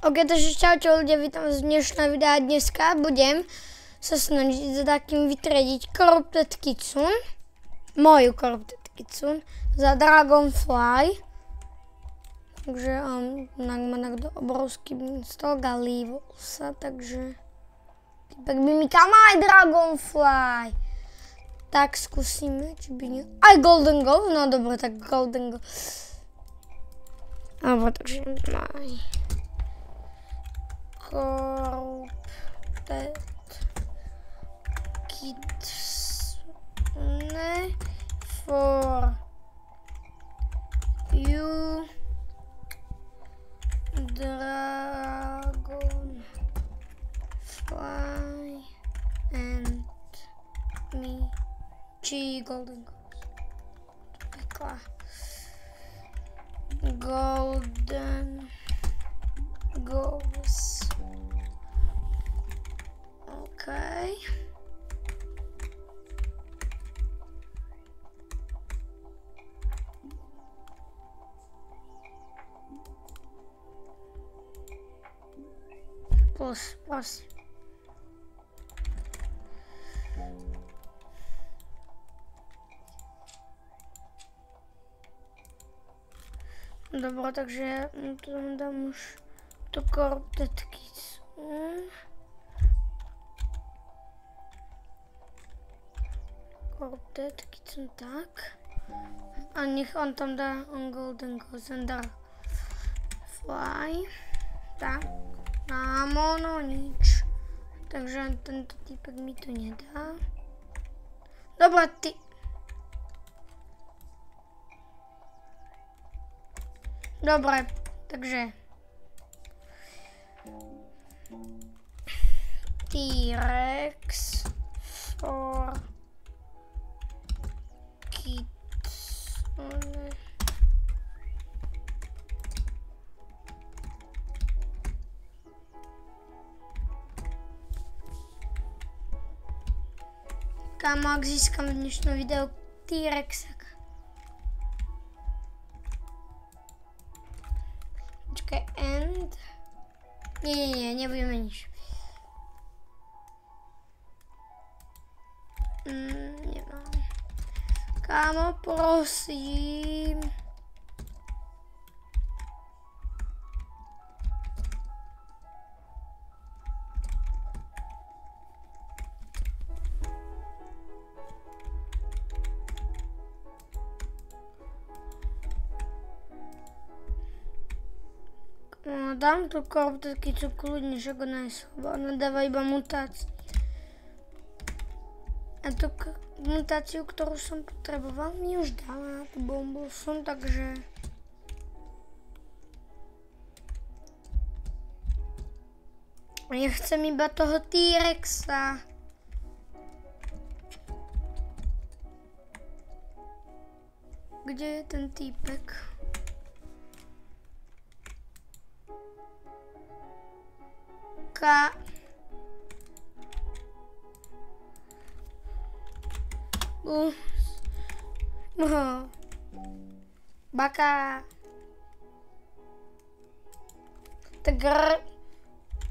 Ok, takže čaute ľudia, vítam z dnešného videa. Dneska budem sa snažiť za takým vytrediť Corrupted Kitsune, moju Corrupted Kitsune, za Dragonfly. Takže má nakdo obrovský stok a líval sa, takže tak by mi kam aj Dragonfly. Tak skúsime, či by nie... Aj Golden Gold, no dobre, tak Golden Gold. Alebo takže aj... Corrupted Kitsune for you, Dragonfly and me. Golden goes. Okay. Plus. Dobro, takže tu dám už to Corrupted Kitsune. Corrupted Kitsune, tak. A nech on tam dá Golden Gozendar Fly. Tak. No nič. Takže tento typek mi to nedá. Dobra, ty... Dobre, takže T-Rex for Kitsune. Kámo, ak získam v dnešnom videu T-Rexa. End. Nie, nebudeme nič. Nemám. Kámo, prosím. Dám tu Corrupted Kitsune kľudne, že go najslabá. Ona dáva iba mutáciu. A tú mutáciu, ktorú som potreboval, mi už dala na tú bombu som, takže... Ja chcem iba toho T-Rexa. Kde je ten týpek? Baka. Tak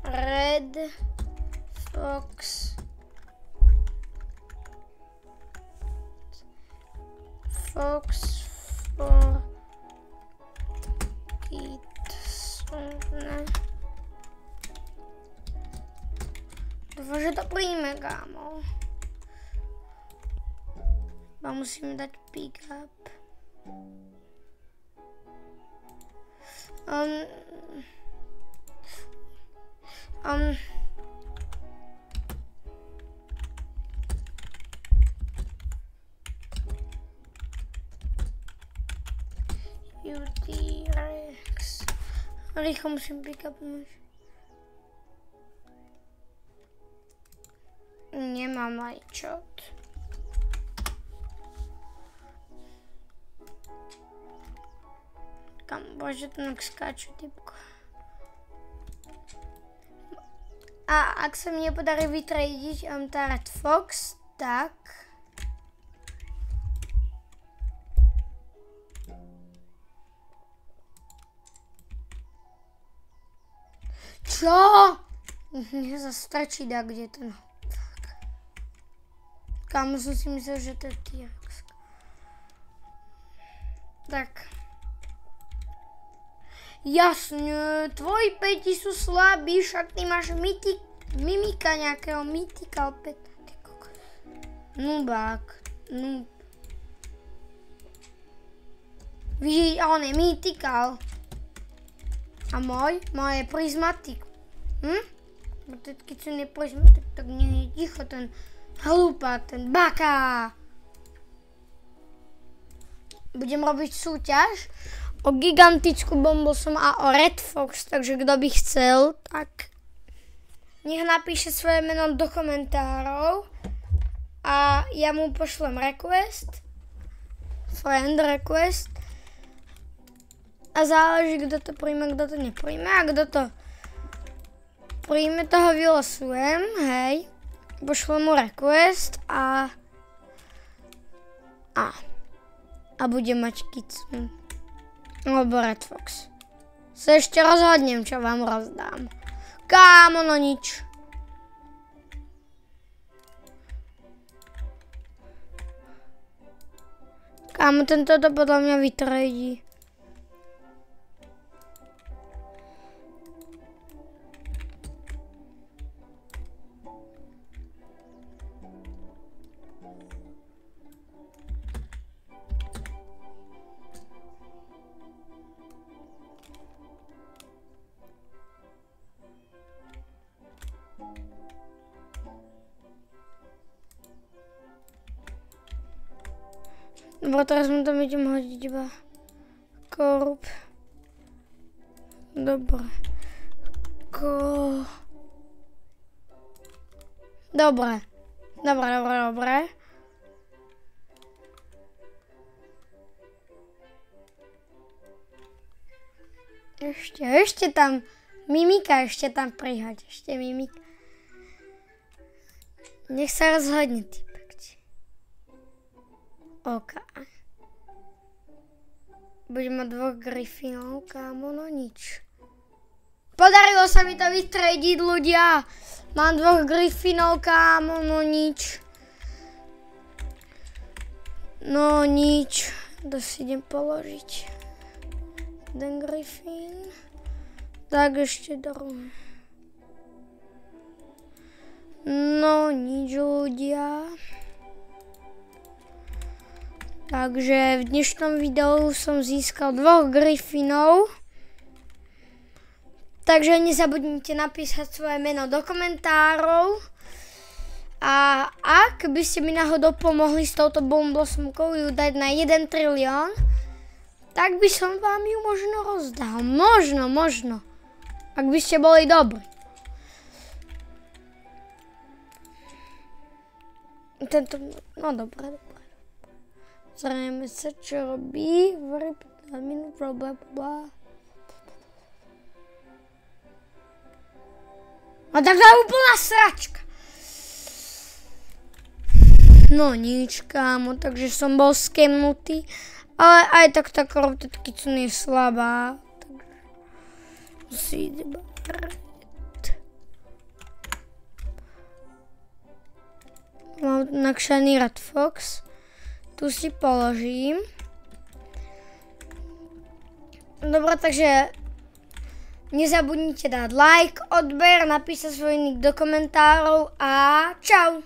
Red Fox for Kitsune. Dúfam, že to príjme, kámo. Iba musíme dať pick up. T-Rex. Rýchlo musím pick upnúť. Nemám lajčot. Kam bože to tak skáču, typko. A ak sa mi nepodarí vytrediť Red Fox, tak... Čo? Mne zastačí dá, kde ten... Kámo, som si myslel, že to je T-Rex. Tak. Jasne, tvoji peti sú slabí, však ty máš mimika nejakého, mythical pet. Nubák, noob. Vidíš, a on je mythical. A môj je prismatik. Keď sú neprismatik, tak nie je ticho ten hlupák, ten baka. Budem robiť súťaž o gigantickú Bombosum a o Red Fox, takže kto by chcel, tak nech napíše svoje meno do komentárov a ja mu pošlem request, friend request a záleží, kto to príjme, kto to nepríjme a kto to príjme, toho vylosujem, hej, pošlem mu request a bude mať Kitsune. Alebo Red Fox. Sa ešte rozhodnem, čo vám rozdám. Kámo, no nič. Kámo, tento to podľa mňa vytredí. Dobre, teraz mu tam idem hodiť iba korp. Dobre. Dobre. Ešte tam mimika, ešte tam prihoď. Ešte mimika. Nech sa rozhodne, typek. OK. Budem mať 2 Griffinov, kámo, no nič. Podarilo sa mi to vytrediť, ľudia. Mám 2 Griffinov, kámo, no nič. No nič. To si idem položiť. Jeden Griffin. Tak ešte druhý. No nič, ľudia. Takže v dnešnom videu som získal 2 Griffinov. Takže nezabudnite napísať svoje meno do komentárov. A ak by ste mi náhodou pomohli s touto Bombosumkou ju dať na 1 trilión, tak by som vám ju možno rozdal. Možno. Ak by ste boli dobrí. No dobre. Zrejme sa, čo robí. A tak to je úplná sračka. No nič, kámo, takže som bol skemnutý. Ale aj tak tá korpta Kitsune je slabá. Takže si ide brať. Mám nakšaný Red Fox. Tu si položím. Dobre, takže nezabudnite dať like, odber, napísať svoj nick do komentárov a čau!